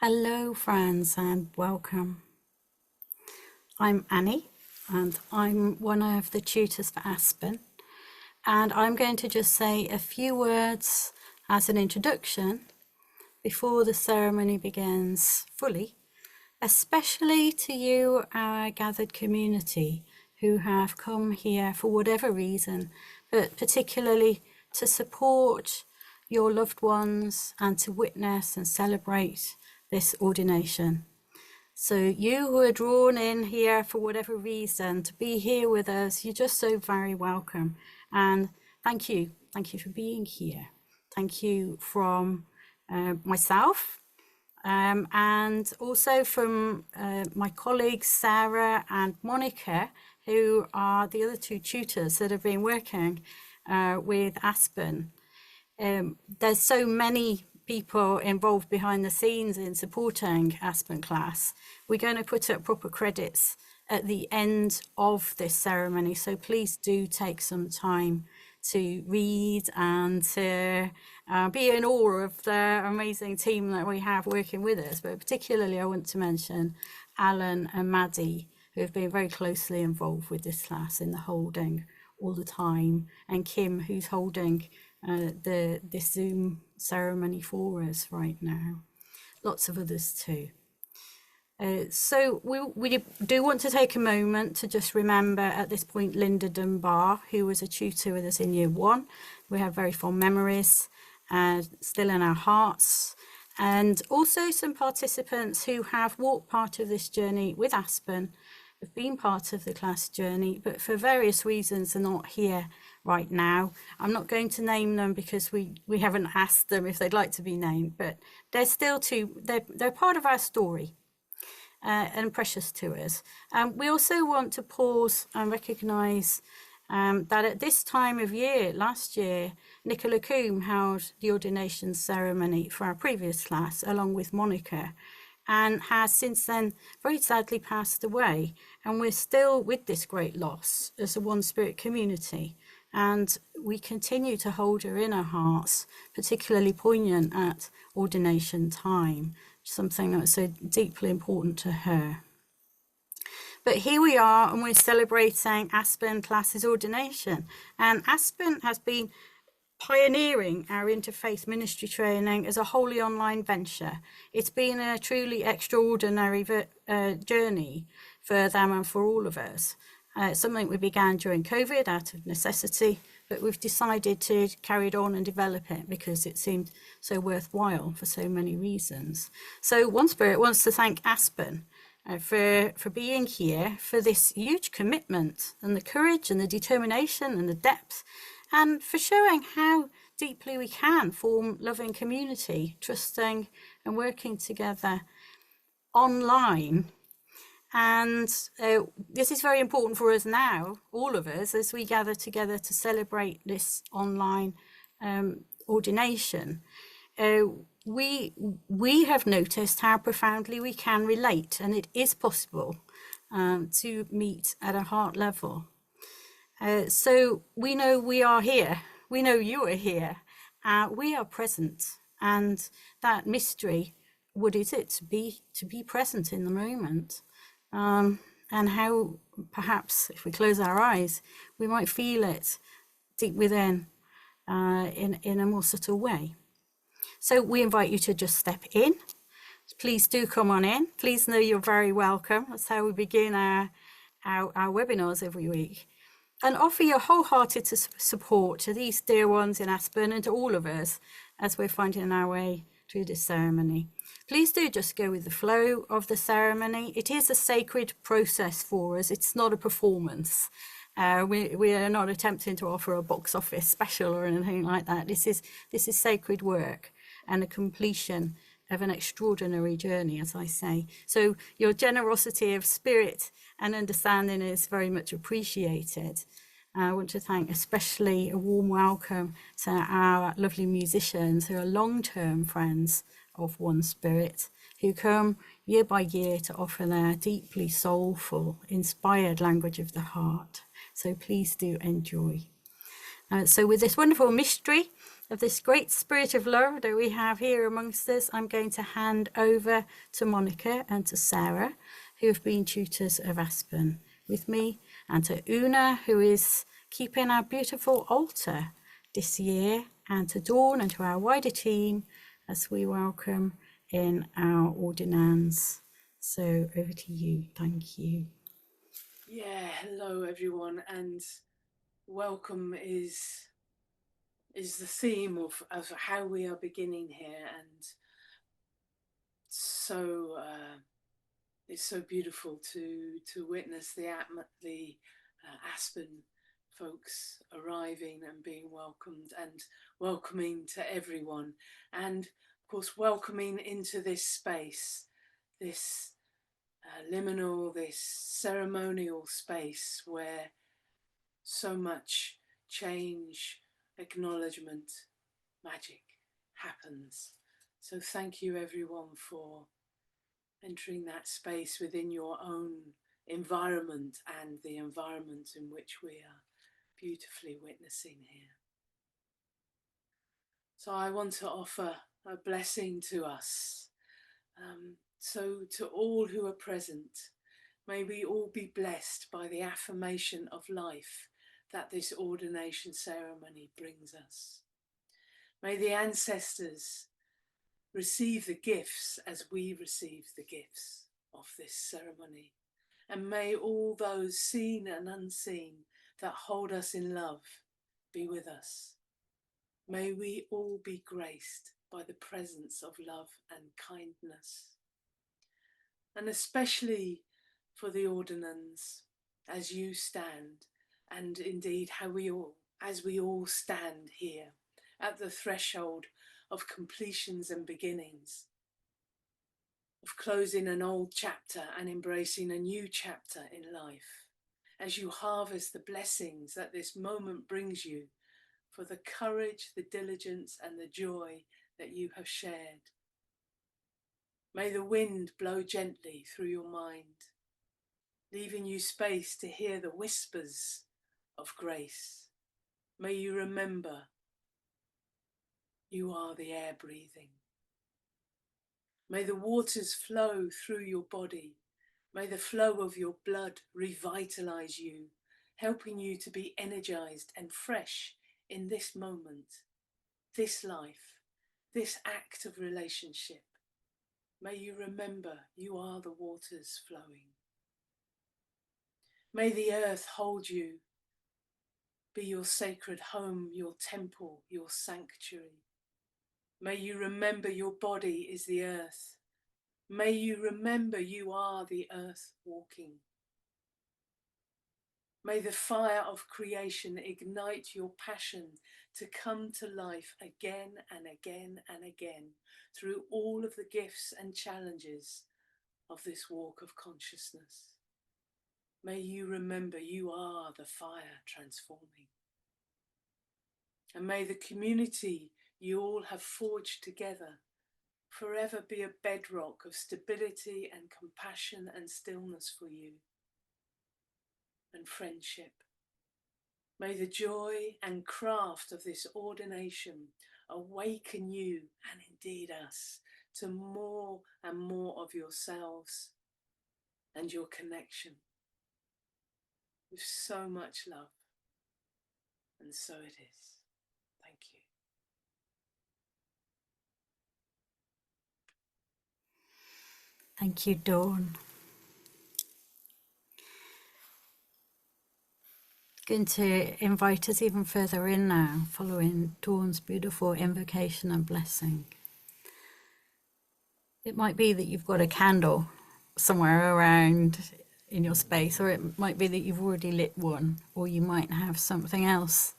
Hello friends and welcome. I'm Annie and I'm one of the tutors for Aspen, and I'm going to just say a few words as an introduction before the ceremony begins fully, especially to you, our gathered community, who have come here for whatever reason, but particularly to support your loved ones and to witness and celebrate this ordination. So you who are drawn in here for whatever reason to be here with us, you're just so very welcome. And thank you for being here. Thank you from myself and also from my colleagues Sarah and Monica, who are the other two tutors that have been working with Aspen. There's so many people involved behind the scenes in supporting Aspen class. We're going to put up proper credits at the end of this ceremony, so please do take some time to read and to be in awe of the amazing team that we have working with us. But particularly I want to mention Alan and Maddie, who have been very closely involved with this class in the holding all the time, and Kim, who's holding this Zoom ceremony for us right now. Lots of others too. So we do want to take a moment to just remember at this point Linda Dunbar, who was a tutor with us in year 1. We have very fond memories still in our hearts, and also some participants who have walked part of this journey with Aspen, have been part of the class journey, but for various reasons are not here right now. I'm not going to name them because we haven't asked them if they'd like to be named, but they're still they're part of our story and precious to us. We also want to pause and recognise that at this time of year, last year, Nicola Coombe held the ordination ceremony for our previous class along with Monica, and has since then very sadly passed away. And we're still with this great loss as a OneSpirit community, and we continue to hold her in our hearts, particularly poignant at ordination time, something that's so deeply important to her. But here we are, and we're celebrating Aspen classes ordination, and Aspen has been pioneering our interfaith ministry training as a wholly online venture. It's been a truly extraordinary journey for them and for all of us. Something we began during COVID out of necessity, but we've decided to carry it on and develop it because it seemed so worthwhile for so many reasons. So OneSpirit wants to thank Aspen for being here, for this huge commitment and the courage and the determination and the depth, and for showing how deeply we can form loving community, trusting and working together online. And this is very important for us now, all of us, as we gather together to celebrate this online ordination. We have noticed how profoundly we can relate, and it is possible to meet at a heart level. So we know we are here, we know you are here, we are present, and that mystery, what is it to be present in the moment, and how perhaps if we close our eyes we might feel it deep within in a more subtle way. So we invite you to just step in. Please do come on in. Please know you're very welcome. That's how we begin our webinars every week. And offer your wholehearted support to these dear ones in Aspen and to all of us as we're finding our way through this ceremony. Please do just go with the flow of the ceremony. It is a sacred process for us. It's not a performance. We are not attempting to offer a box office special or anything like that. This is sacred work and a completion of an extraordinary journey, as I say. So your generosity of spirit and understanding is very much appreciated. I want to thank especially a warm welcome to our lovely musicians who are long-term friends of OneSpirit, who come year by year to offer their deeply soulful, inspired language of the heart. So please do enjoy. So with this wonderful mystery, of this great spirit of love that we have here amongst us, I'm going to hand over to Monica and to Sarah, who have been tutors of Aspen with me, and to Una, who is keeping our beautiful altar this year, and to Dawn and to our wider team as we welcome in our Ordinands. So over to you. Thank you. Yeah, hello everyone, and welcome is the theme of how we are beginning here, and so it's so beautiful to witness the Aspen folks arriving and being welcomed, and welcoming to everyone, and of course welcoming into this space, this liminal, this ceremonial space where so much change, acknowledgement, magic happens. So thank you everyone for entering that space within your own environment and the environment in which we are beautifully witnessing here. So I want to offer a blessing to us. So to all who are present, may we all be blessed by the affirmation of life that this ordination ceremony brings us. May the ancestors receive the gifts as we receive the gifts of this ceremony. And may all those seen and unseen that hold us in love be with us. May we all be graced by the presence of love and kindness. And especially for the Ordinands, as you stand, and indeed as we all stand here at the threshold of completions and beginnings, of closing an old chapter and embracing a new chapter in life, as you harvest the blessings that this moment brings you for the courage, the diligence and the joy that you have shared. May the wind blow gently through your mind, leaving you space to hear the whispers of grace. May you remember you are the air breathing. May the waters flow through your body. May the flow of your blood revitalize you, helping you to be energized and fresh in this moment, this life, this act of relationship. May you remember you are the waters flowing. May the earth hold you, be your sacred home, your temple, your sanctuary. May you remember your body is the earth. May you remember you are the earth walking. May the fire of creation ignite your passion to come to life again and again and again through all of the gifts and challenges of this walk of consciousness. May you remember you are the fire transforming. And may the community you all have forged together forever be a bedrock of stability and compassion and stillness for you, and friendship. May the joy and craft of this ordination awaken you, and indeed us, to more and more of yourselves and your connection with so much love. And so it is. Thank you. Thank you, Dawn. Going to invite us even further in now, following Dawn's beautiful invocation and blessing. It might be that you've got a candle somewhere around in your space, or it might be that you've already lit one, or you might have something else,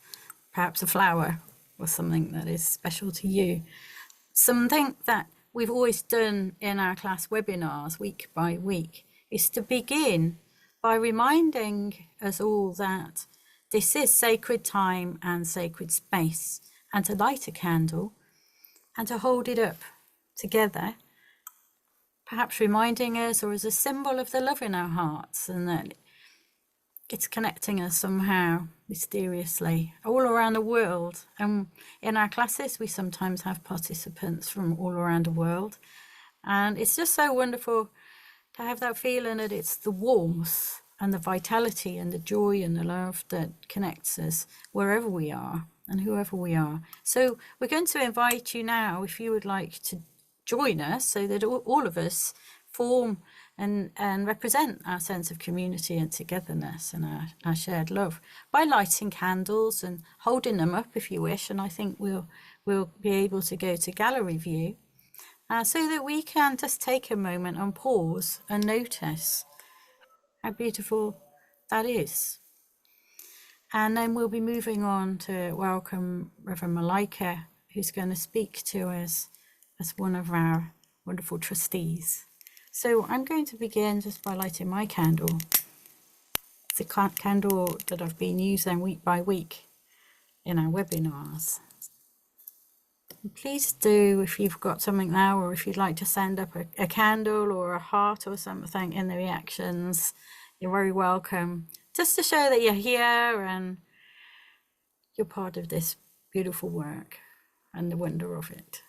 perhaps a flower or something that is special to you. Something that we've always done in our class webinars week by week is to begin by reminding us all that this is sacred time and sacred space, and to light a candle and to hold it up together, perhaps reminding us, or as a symbol of the love in our hearts, and that it's connecting us somehow, mysteriously, all around the world. And in our classes, we sometimes have participants from all around the world. And it's just so wonderful to have that feeling that it's the warmth and the vitality and the joy and the love that connects us wherever we are and whoever we are. So we're going to invite you now, if you would like to join us, so that all of us form and represent our sense of community and togetherness and our shared love by lighting candles and holding them up if you wish. And I think we'll be able to go to gallery view so that we can just take a moment and pause and notice how beautiful that is. And then we'll be moving on to welcome Reverend Malaika, who's going to speak to us as one of our wonderful trustees. So I'm going to begin just by lighting my candle. It's a candle that I've been using week by week in our webinars. And please do, if you've got something now, or if you'd like to send up a candle or a heart or something in the reactions, you're very welcome. Just to show that you're here and you're part of this beautiful work and the wonder of it.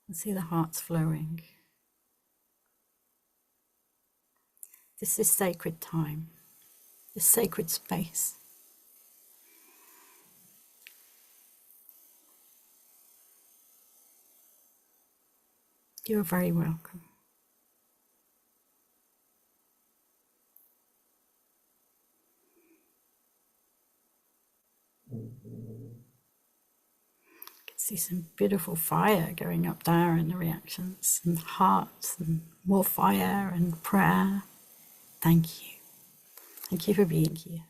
And see the hearts flowing. This is sacred time, this sacred space. You're very welcome. See some beautiful fire going up there in the reactions, and hearts, and more fire and prayer. Thank you. Thank you for being here.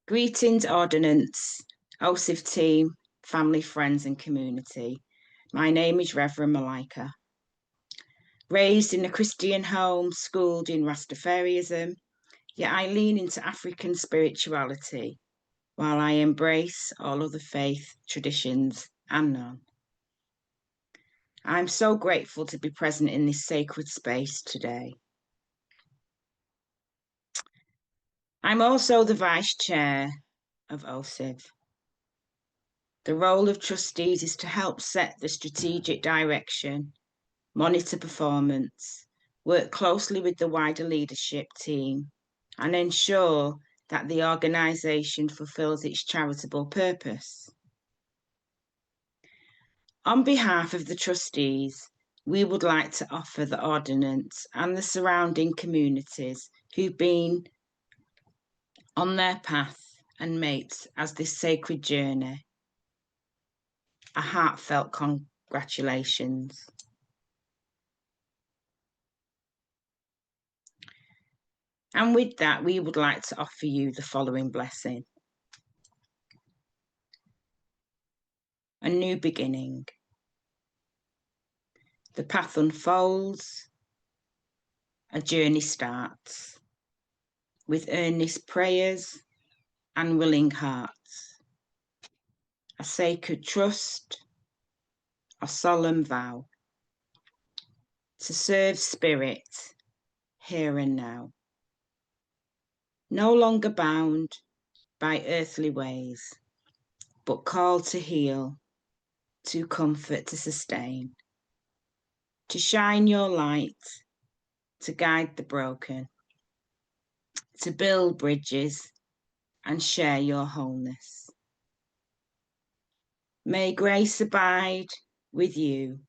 Greetings, Ordinands, OSIF team, family, friends and community. My name is Reverend Malaika. Raised in a Christian home, schooled in Rastafarianism, yet I lean into African spirituality, while I embrace all other faith, traditions and none. I'm so grateful to be present in this sacred space today. I'm also the Vice Chair of OSIF. The role of trustees is to help set the strategic direction, monitor performance, work closely with the wider leadership team, and ensure that the organisation fulfills its charitable purpose. On behalf of the trustees, we would like to offer the Ordinands and the surrounding communities who've been on their path and mates as this sacred journey a heartfelt congratulations. And with that, we would like to offer you the following blessing. A new beginning. The path unfolds, a journey starts, with earnest prayers and willing hearts. A sacred trust, a solemn vow, to serve spirit here and now. No longer bound by earthly ways, but called to heal, to comfort, to sustain, to shine your light, to guide the broken, to build bridges and share your wholeness. May grace abide with you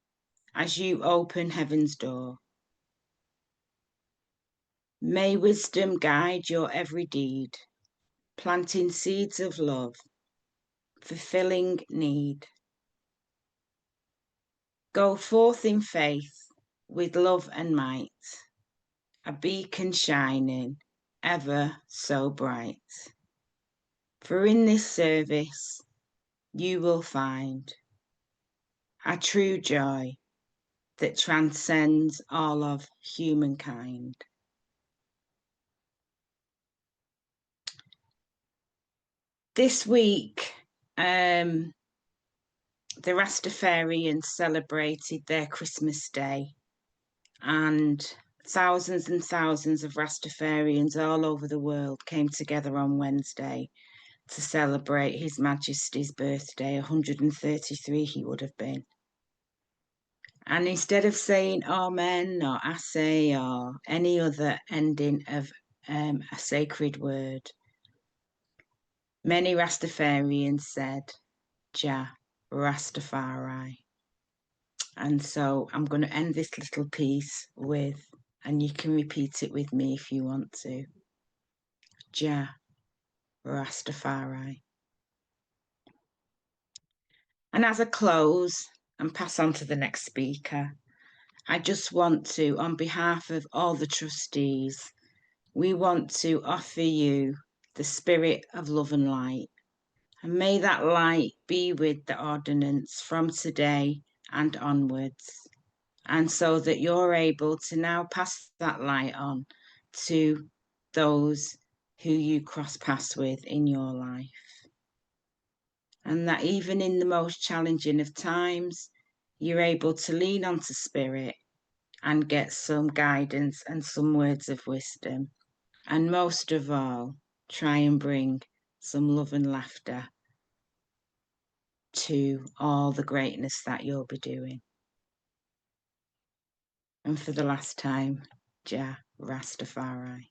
as you open heaven's door. May wisdom guide your every deed, planting seeds of love, fulfilling need. Go forth in faith with love and might, a beacon shining ever so bright. For in this service you will find a true joy that transcends all of humankind. This week, the Rastafarians celebrated their Christmas Day, and thousands and thousands of Rastafarians all over the world came together on Wednesday to celebrate His Majesty's birthday. 133 he would have been. And instead of saying Amen or Ase or any other ending of a sacred word, many Rastafarians said, Jah Rastafari. And so I'm going to end this little piece with, and you can repeat it with me if you want to, Jah Rastafari. And as I close and pass on to the next speaker, I just want to, on behalf of all the trustees, we want to offer you the spirit of love and light. And may that light be with the ordinance from today and onwards. And so that you're able to now pass that light on to those who you cross paths with in your life. And that even in the most challenging of times, you're able to lean onto spirit and get some guidance and some words of wisdom. And most of all, try and bring some love and laughter to all the greatness that you'll be doing. And for the last time, Jah Rastafari.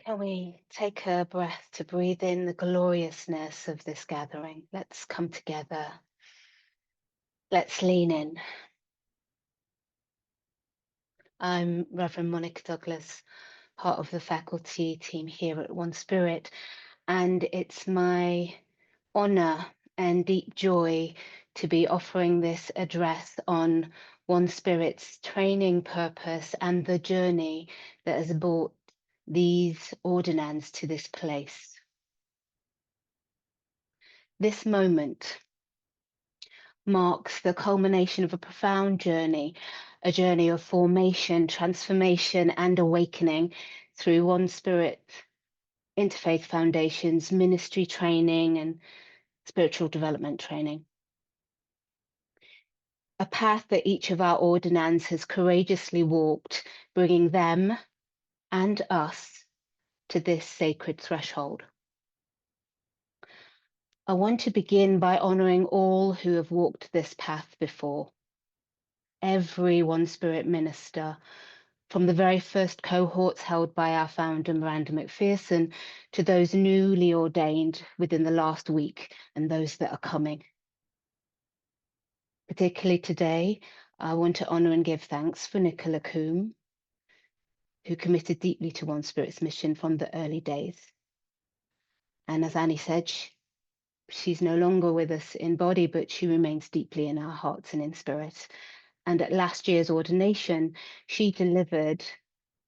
Can we take a breath to breathe in the gloriousness of this gathering? Let's come together. Let's lean in. I'm Reverend Monica Douglas, part of the faculty team here at OneSpirit, and it's my honor and deep joy to be offering this address on OneSpirit's training purpose and the journey that has brought these ordinands to this place. This moment marks the culmination of a profound journey, a journey of formation, transformation, and awakening through OneSpirit Interfaith Foundation's ministry training and spiritual development training. A path that each of our ordinands has courageously walked, bringing them and us to this sacred threshold. I want to begin by honoring all who have walked this path before. Every OneSpirit minister, from the very first cohorts held by our founder Miranda McPherson to those newly ordained within the last week and those that are coming. Particularly today, I want to honour and give thanks for Nicola Coombe, who committed deeply to OneSpirit's mission from the early days. And as Annie said, she's no longer with us in body, but she remains deeply in our hearts and in spirit. And at last year's ordination, she delivered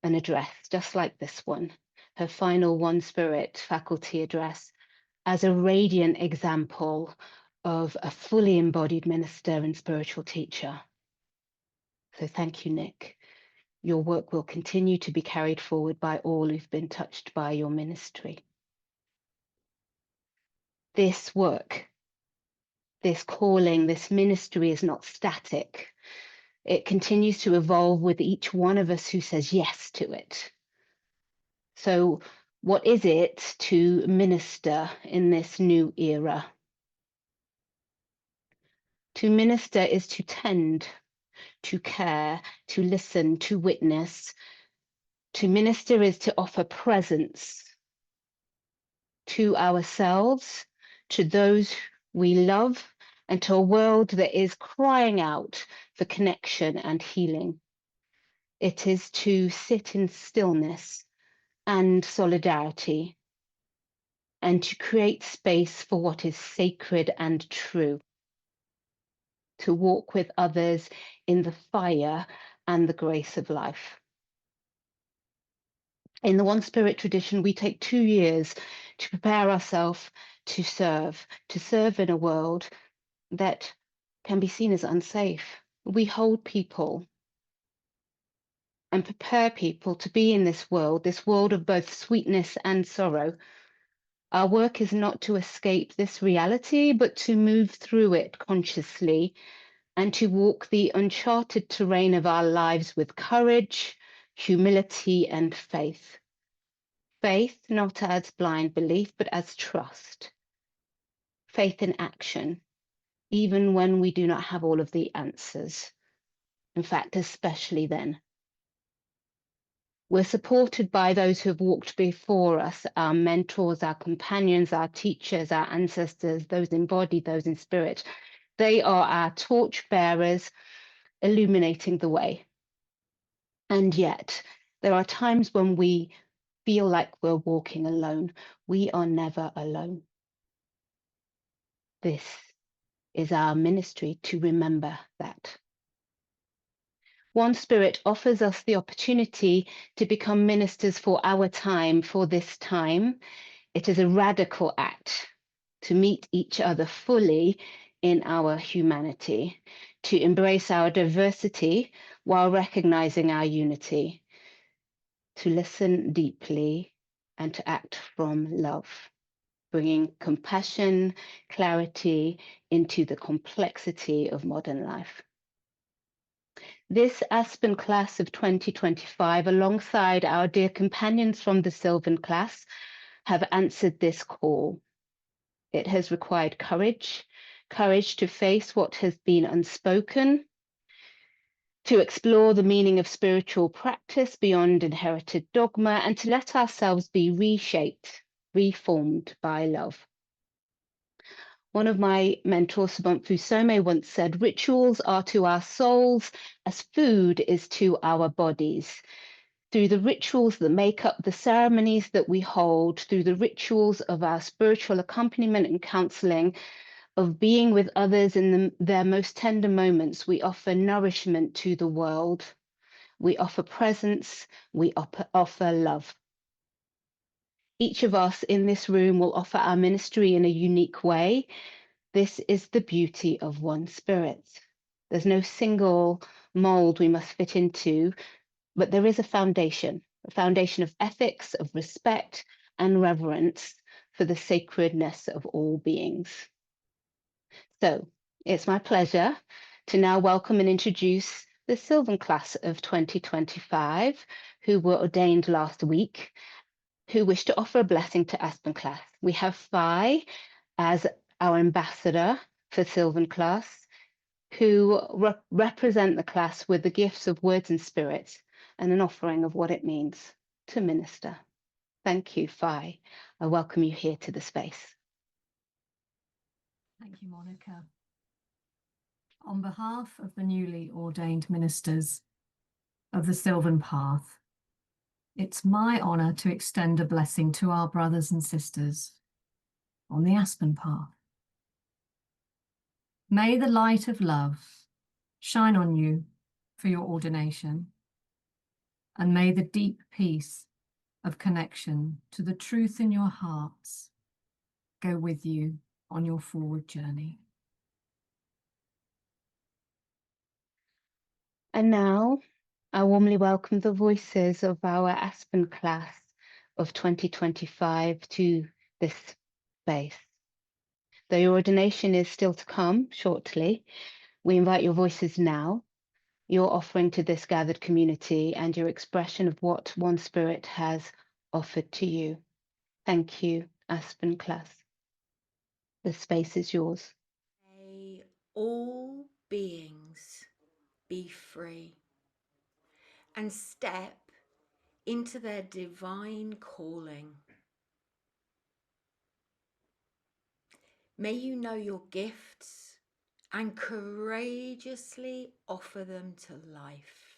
an address just like this one, her final OneSpirit faculty address, as a radiant example of a fully embodied minister and spiritual teacher. So thank you, Nick. Your work will continue to be carried forward by all who've been touched by your ministry. This work, this calling, this ministry is not static. It continues to evolve with each one of us who says yes to it. So what is it to minister in this new era? To minister is to tend, to care, to listen, to witness. To minister is to offer presence to ourselves, to those we love, and to a world that is crying out for connection and healing. It is to sit in stillness and solidarity, and to create space for what is sacred and true. To walk with others in the fire and the grace of life. In the OneSpirit tradition, we take 2 years to prepare ourselves to serve in a world that can be seen as unsafe. We hold people and prepare people to be in this world of both sweetness and sorrow. Our work is not to escape this reality, but to move through it consciously and to walk the uncharted terrain of our lives with courage, humility, and faith. Faith not as blind belief, but as trust. Faith in action, even when we do not have all of the answers. In fact, especially then. We're supported by those who have walked before us, our mentors, our companions, our teachers, our ancestors, those in body, those in spirit. They are our torch bearers, illuminating the way. And yet, there are times when we feel like we're walking alone. We are never alone. This is our ministry to remember that. OneSpirit offers us the opportunity to become ministers for our time, for this time. It is a radical act to meet each other fully in our humanity, to embrace our diversity while recognizing our unity, to listen deeply and to act from love, bringing compassion, clarity into the complexity of modern life. This Aspen class of 2025, alongside our dear companions from the Sylvan class, have answered this call. It has required courage, courage to face what has been unspoken, to explore the meaning of spiritual practice beyond inherited dogma, and to let ourselves be reshaped, reformed by love. One of my mentors, Soulful Some, once said, rituals are to our souls as food is to our bodies. Through the rituals that make up the ceremonies that we hold, through the rituals of our spiritual accompaniment and counseling, of being with others in their most tender moments, we offer nourishment to the world. We offer presence, we offer love. Each of us in this room will offer our ministry in a unique way. This is the beauty of OneSpirit. There's no single mold we must fit into, but there is a foundation of ethics, of respect and reverence for the sacredness of all beings. So it's my pleasure to now welcome and introduce the Sylvan class of 2025, who were ordained last week, who wish to offer a blessing to Aspen class. We have Phi as our ambassador for Sylvan class, who represent the class with the gifts of words and spirit and an offering of what it means to minister. Thank you, Phi. I welcome you here to the space. Thank you, Monica. On behalf of the newly ordained ministers of the Sylvan Path, it's my honour to extend a blessing to our brothers and sisters on the Aspen Path. May the light of love shine on you for your ordination, and may the deep peace of connection to the truth in your hearts go with you on your forward journey. And now I warmly welcome the voices of our Aspen class of 2025 to this space. Though your ordination is still to come shortly, we invite your voices now, your offering to this gathered community and your expression of what OneSpirit has offered to you. Thank you, Aspen class. The space is yours. May all beings be free and step into their divine calling. May you know your gifts and courageously offer them to life.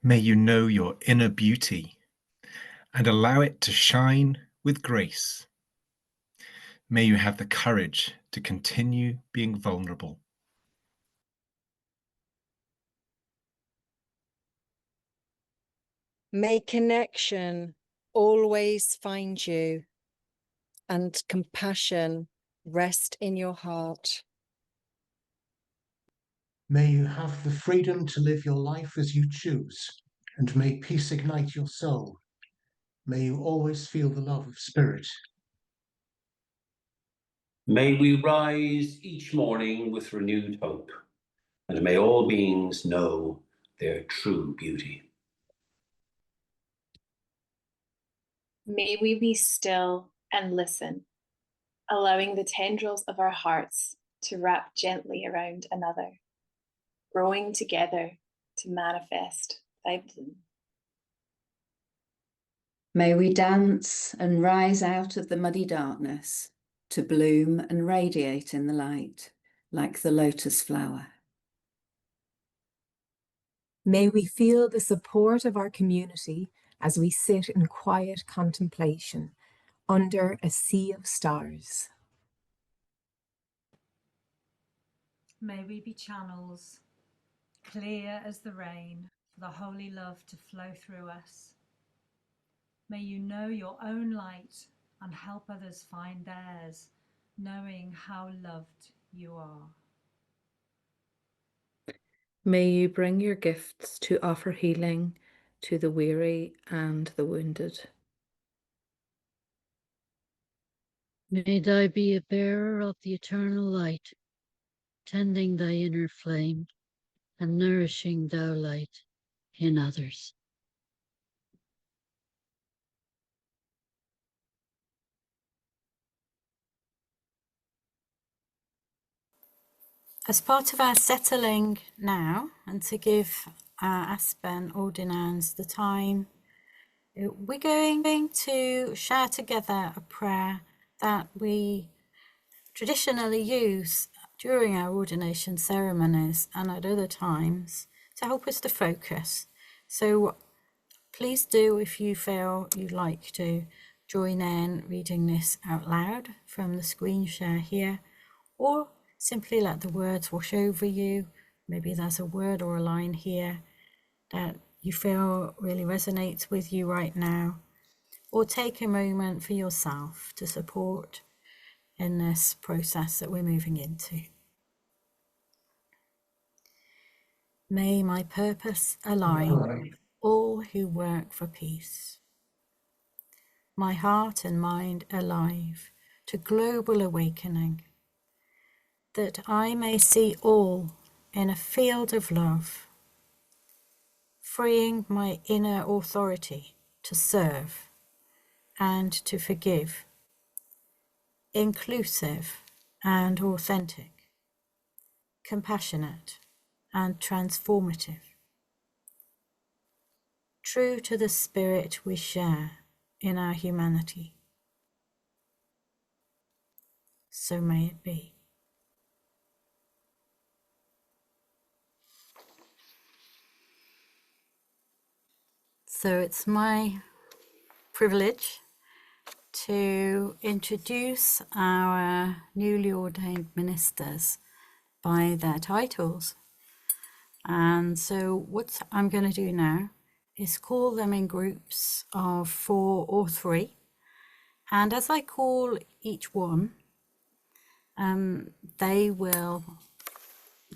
May you know your inner beauty and allow it to shine with grace. May you have the courage to continue being vulnerable. May connection always find you. and compassion rest in your heart. May you have the freedom to live your life as you choose, and may peace ignite your soul. May you always feel the love of Spirit. May we rise each morning with renewed hope, and may all beings know their true beauty. May we be still and listen, allowing the tendrils of our hearts to wrap gently around another, growing together to manifest thy bloom. May we dance and rise out of the muddy darkness to bloom and radiate in the light like the lotus flower. May we feel the support of our community as we sit in quiet contemplation under a sea of stars. May we be channels, clear as the rain, for the holy love to flow through us. May you know your own light and help others find theirs, knowing how loved you are. May you bring your gifts to offer healing to the weary and the wounded. May thou be a bearer of the eternal light, tending thy inner flame and nourishing thou light in others. As part of our settling now, and to give our Aspen Ordinands the time, we're going to share together a prayer that we traditionally use during our ordination ceremonies and at other times to help us to focus. So please do, if you feel you'd like to join in reading this out loud from the screen share here, or simply let the words wash over you. Maybe there's a word or a line here that you feel really resonates with you right now, or take a moment for yourself to support in this process that we're moving into. May my purpose align with all who work for peace. My heart and mind alive to global awakening, that I may see all in a field of love, freeing my inner authority to serve and to forgive, inclusive and authentic, compassionate and transformative, true to the spirit we share in our humanity. So may it be. So it's my privilege to introduce our newly ordained ministers by their titles. And so what I'm going to do now is call them in groups of 4 or 3. And as I call each one, they will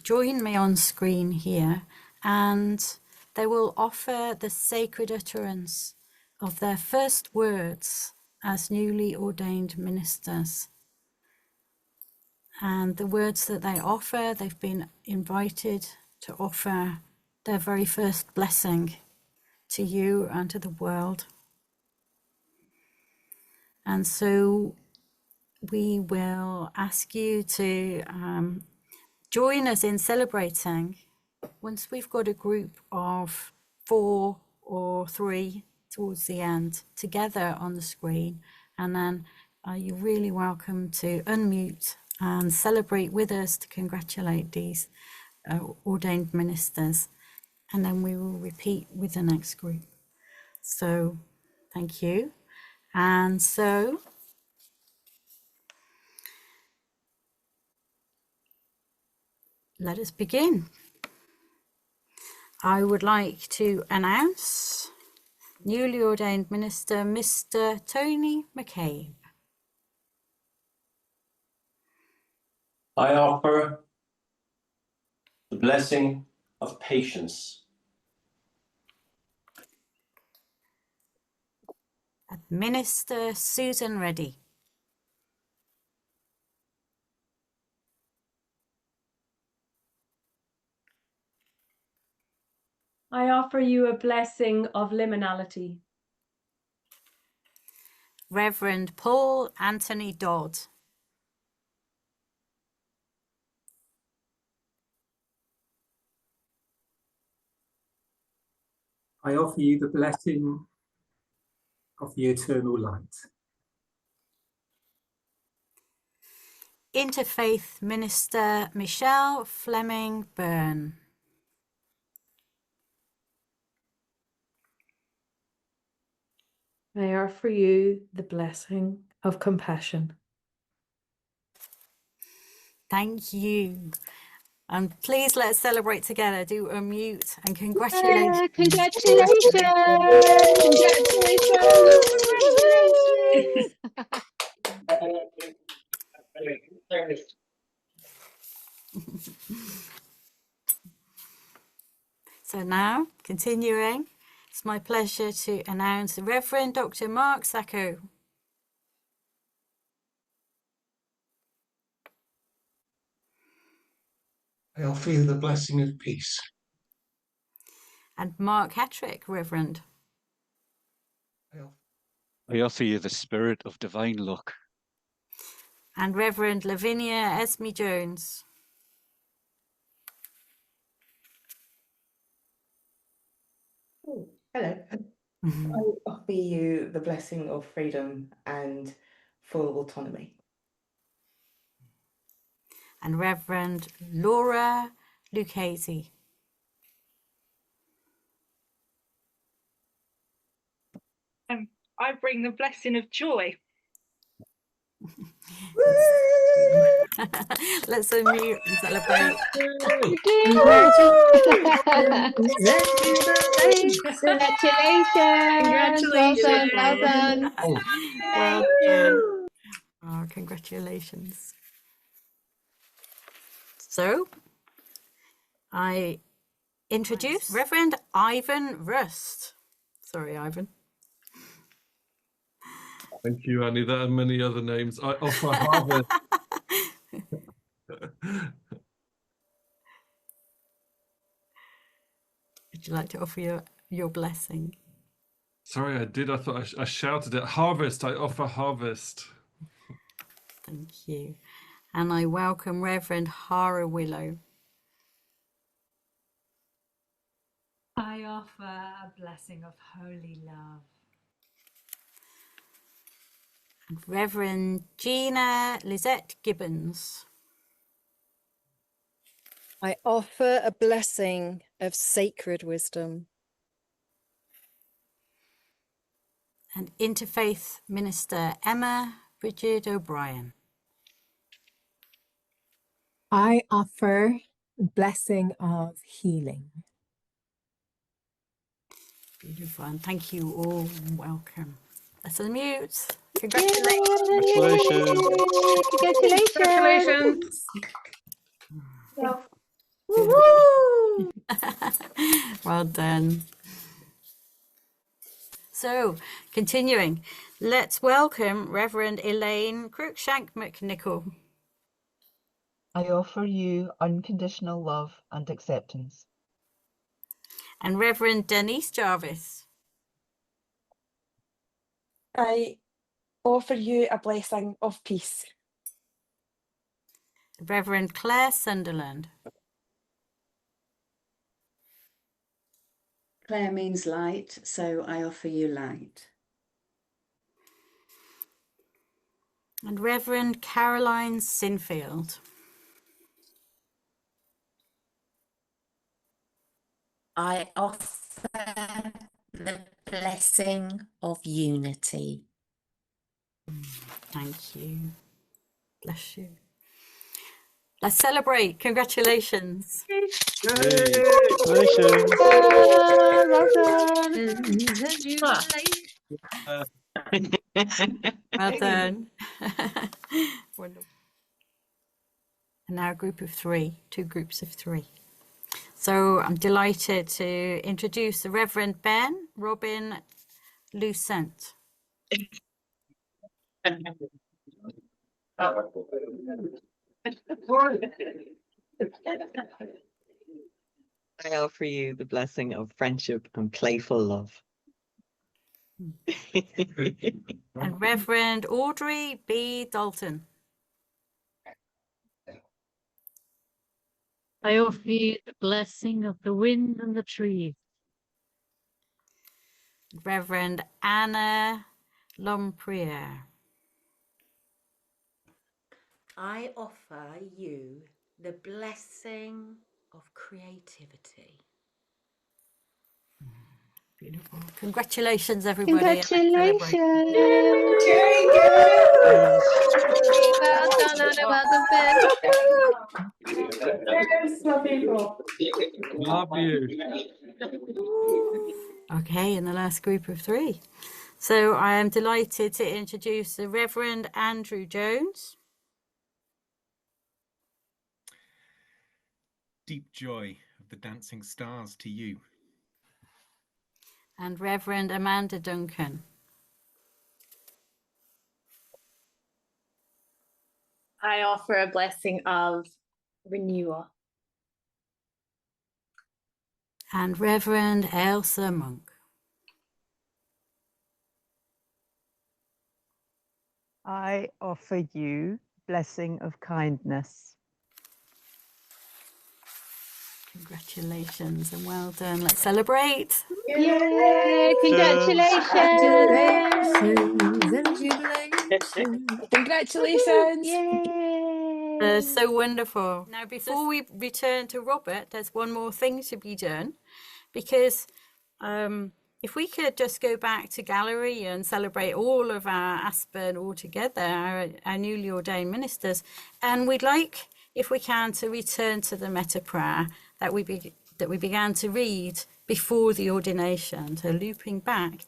join me on screen here, and they will offer the sacred utterance of their first words as newly ordained ministers. And the words that they offer, they've been invited to offer their very first blessing to you and to the world. And so we will ask you to join us in celebrating once we've got a group of 4 or 3 towards the end together on the screen. And then you're really welcome to unmute and celebrate with us to congratulate these ordained ministers. And then we will repeat with the next group. So thank you. And so let us begin. I would like to announce newly ordained minister, Mr. Tony McCabe. I offer the blessing of patience. Minister Susan Reddy. I offer you a blessing of liminality. Reverend Paul Anthony Dodd. I offer you the blessing of the eternal light. Interfaith Minister Michelle Fleming Byrne. I offer you the blessing of compassion. Thank you. And please let's celebrate together. Do unmute and congratulations. Yeah, congratulations! Congratulations! So now, continuing, it's my pleasure to announce the Reverend Dr. Mark Sacco. I offer you the blessing of peace. And Mark Hattrick, Reverend. I offer you the spirit of divine luck. And Reverend Lavinia Esme Jones. Oh, hello. I offer you the blessing of freedom and full autonomy. And Reverend Laura Lucchese. I bring the blessing of joy. Let's unmute and celebrate. Congratulations! Well done. Well done. Oh, congratulations. So, I introduce Reverend Ivan Rust. Sorry, Ivan. Thank you, Annie. That and many other names. I offer harvest. Would you like to offer your blessing? Sorry, I did. I thought I shouted it. Harvest. I offer harvest. Thank you. And I welcome Reverend Hara Willow. I offer a blessing of holy love. And Reverend Gina Lizette Gibbons. I offer a blessing of sacred wisdom. And Interfaith Minister Emma Bridget O'Brien. I offer a blessing of healing. Beautiful, and thank you all. Welcome. Let's unmute. Congratulations. Congratulations. Woo! Well done. So, continuing, let's welcome Reverend Elaine Cruikshank McNichol. I offer you unconditional love and acceptance. And Reverend Denise Jarvis. I offer you a blessing of peace. Reverend Claire Sunderland. Claire means light, so I offer you light. And Reverend Caroline Sinfield. I offer the blessing of unity. Thank you. Bless you. Let's celebrate. Congratulations. Congratulations. Well done. Wonderful. and now a group of three, two groups of three. So I'm delighted to introduce the Reverend Ben Robin Lucent. I offer you the blessing of friendship and playful love. And Reverend Audrey B. Dalton. I offer you the blessing of the wind and the trees. Reverend Anna Lompriere. I offer you the blessing of creativity. Beautiful. Congratulations, everybody. Congratulations. Well done, Anna. Well done, Ben. Yes, my people. Love you. Okay, in the last group of three. So I am delighted to introduce the Reverend Andrew Jones. Deep joy of the dancing stars to you. And Reverend Amanda Duncan. I offer a blessing of renewal. And Reverend Ailsa Monk. I offer you blessing of kindness. Congratulations and well done. Let's celebrate. Yay! Congratulations! Congratulations! Yay! So wonderful. Now, before we return to Robert, there's one more thing to be done, because if we could just go back to gallery and celebrate all of our Aspen all together, our newly ordained ministers, and we'd like, if we can, to return to the Metta prayer that we began to read before the ordination. So looping back,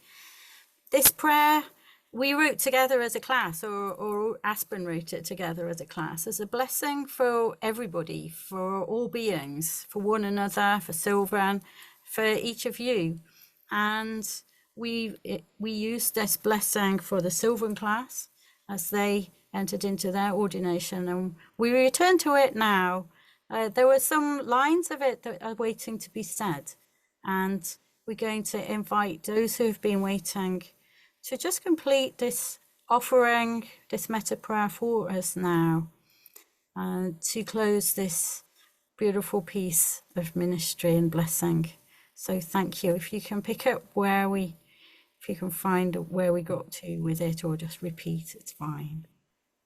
this prayer we wrote together as a class, or Aspen wrote it together as a class, as a blessing for everybody, for all beings, for one another, for Sylvan, for each of you. And we used this blessing for the Sylvan class as they entered into their ordination, and we return to it now. There were some lines of it that are waiting to be said, and we're going to invite those who have been waiting to just complete this offering, this Metta prayer for us now, to close this beautiful piece of ministry and blessing. So thank you. If you can pick up if you can find where we got to with it, or just repeat, it's fine.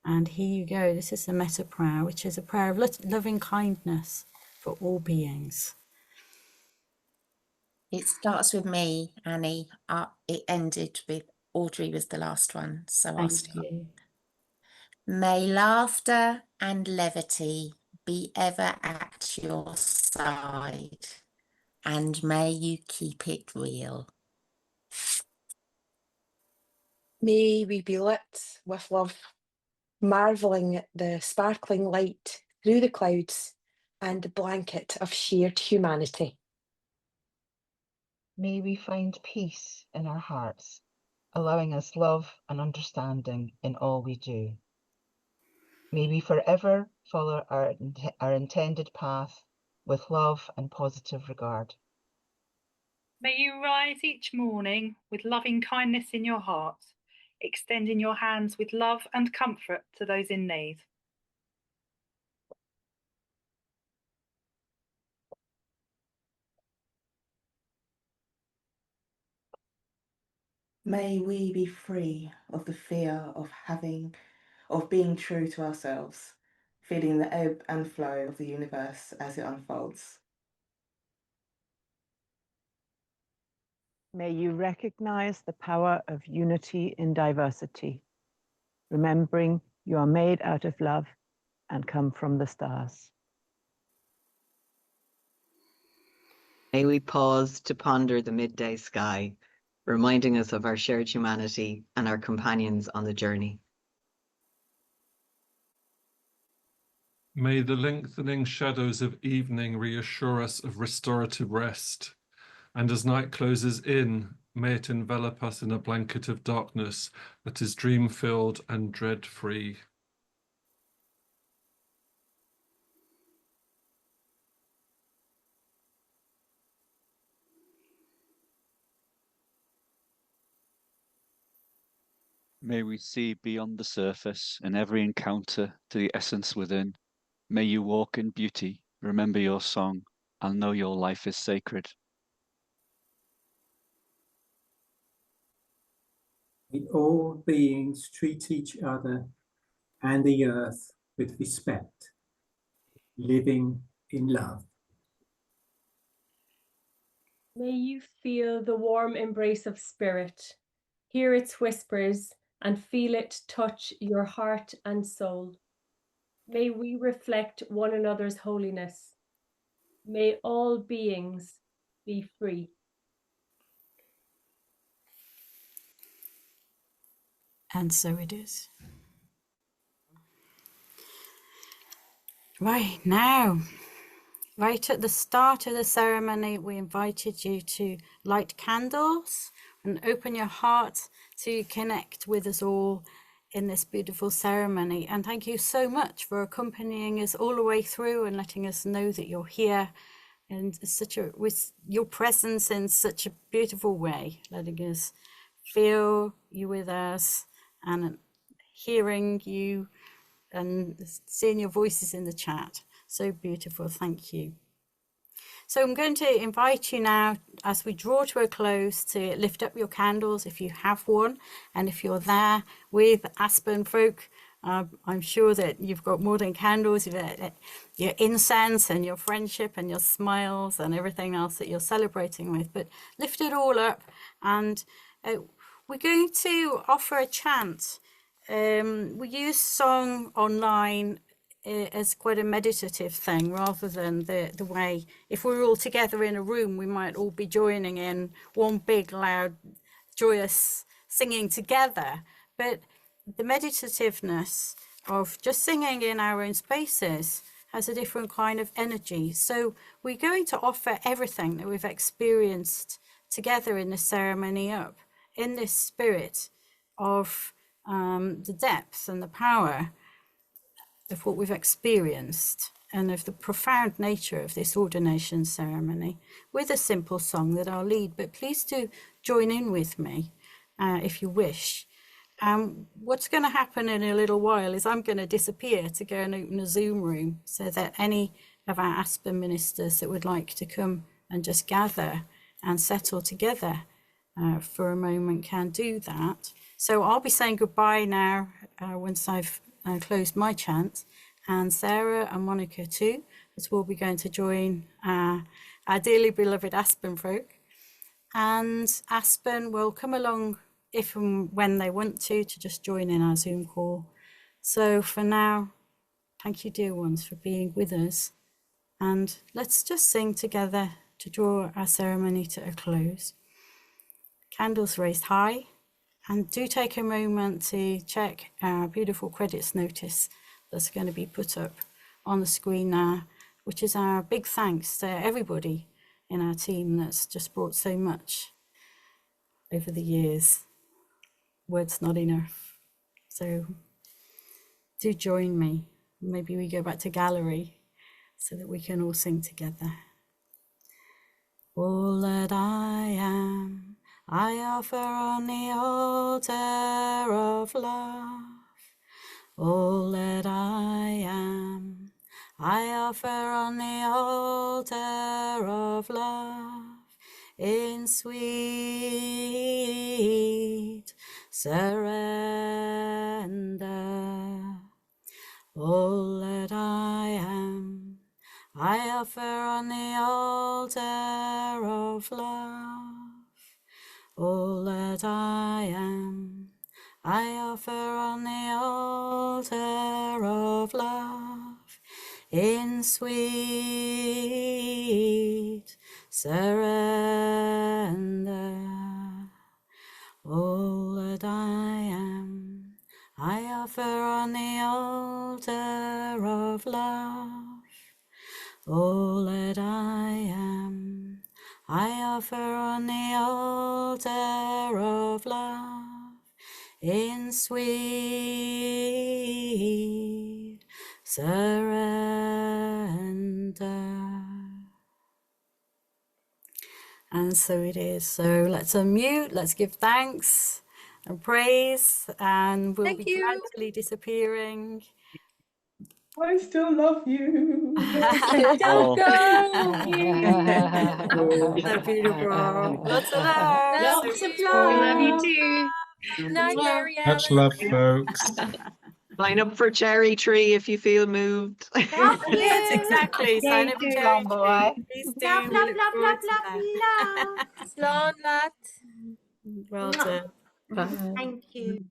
And here you go. This is the Metta prayer, which is a prayer of loving kindness for all beings. It starts with me, Annie. It ended with Audrey was the last one, so I'll start. You. May laughter and levity be ever at your side, and may you keep it real. May we be lit with love, marvelling at the sparkling light through the clouds and the blanket of shared humanity. May we find peace in our hearts, allowing us love and understanding in all we do. May we forever follow our intended path with love and positive regard. May you rise each morning with loving kindness in your heart, extending your hands with love and comfort to those in need. May we be free of the fear of being true to ourselves, feeling the ebb and flow of the universe as it unfolds. May you recognize the power of unity in diversity, remembering you are made out of love and come from the stars. May we pause to ponder the midday sky, reminding us of our shared humanity and our companions on the journey. May the lengthening shadows of evening reassure us of restorative rest. And as night closes in, may it envelop us in a blanket of darkness that is dream-filled and dread-free. May we see beyond the surface in every encounter to the essence within. May you walk in beauty, remember your song, and know your life is sacred. May all beings treat each other and the earth with respect, living in love. May you feel the warm embrace of spirit, hear its whispers, and feel it touch your heart and soul. May we reflect one another's holiness. May all beings be free. And so it is. Right now, right at the start of the ceremony, we invited you to light candles and open your heart to connect with us all in this beautiful ceremony. And thank you so much for accompanying us all the way through and letting us know that you're here and with your presence in such a beautiful way, letting us feel you with us and hearing you and seeing your voices in the chat. So beautiful, thank you. So I'm going to invite you now, as we draw to a close, to lift up your candles if you have one, and if you're there with Aspen folk, I'm sure that you've got more than candles, your incense and your friendship and your smiles and everything else that you're celebrating with, but lift it all up, and we're going to offer a chant. We use song online as quite a meditative thing, rather than the way, if we were all together in a room, we might all be joining in one big, loud, joyous singing together. But the meditativeness of just singing in our own spaces has a different kind of energy. So we're going to offer everything that we've experienced together in the ceremony up in this spirit of the depth and the power of what we've experienced and of the profound nature of this ordination ceremony, with a simple song that I'll lead. But please do join in with me if you wish. What's going to happen in a little while is I'm going to disappear to go and open a Zoom room so that any of our Aspen ministers that would like to come and just gather and settle together for a moment can do that. So I'll be saying goodbye now once I've closed my chant, and Sarah and Monica too, as we'll be going to join our dearly beloved Aspen folk. And Aspen will come along if and when they want to just join in our Zoom call. So for now, thank you, dear ones, for being with us. And let's just sing together to draw our ceremony to a close. Candles raised high. And do take a moment to check our beautiful credits notice that's going to be put up on the screen now, which is our big thanks to everybody in our team that's just brought so much over the years. Words not enough. So do join me. Maybe we go back to gallery so that we can all sing together. All that I am, I offer on the altar of love. All that I am, I offer on the altar of love, in sweet surrender. All that I am, I offer on the altar of love. All that I am, I offer on the altar of love, in sweet surrender. All that I am, I offer on the altar of love. offer on the altar of love in sweet surrender. And so it is. So let's unmute, let's give thanks and praise, and we'll be gradually disappearing. I still love you. Don't go. So beautiful. Lots of love. Lots of Love you love. too. Night, Mary Much Ellen. love, folks. Sign up for Cherry Tree if you feel moved. Yes, exactly. Sign up for Thank you. Cherry Tree. Please do. Love, We love, look love, forward love, to love, love. Slán leat. that. Well done. Thank you.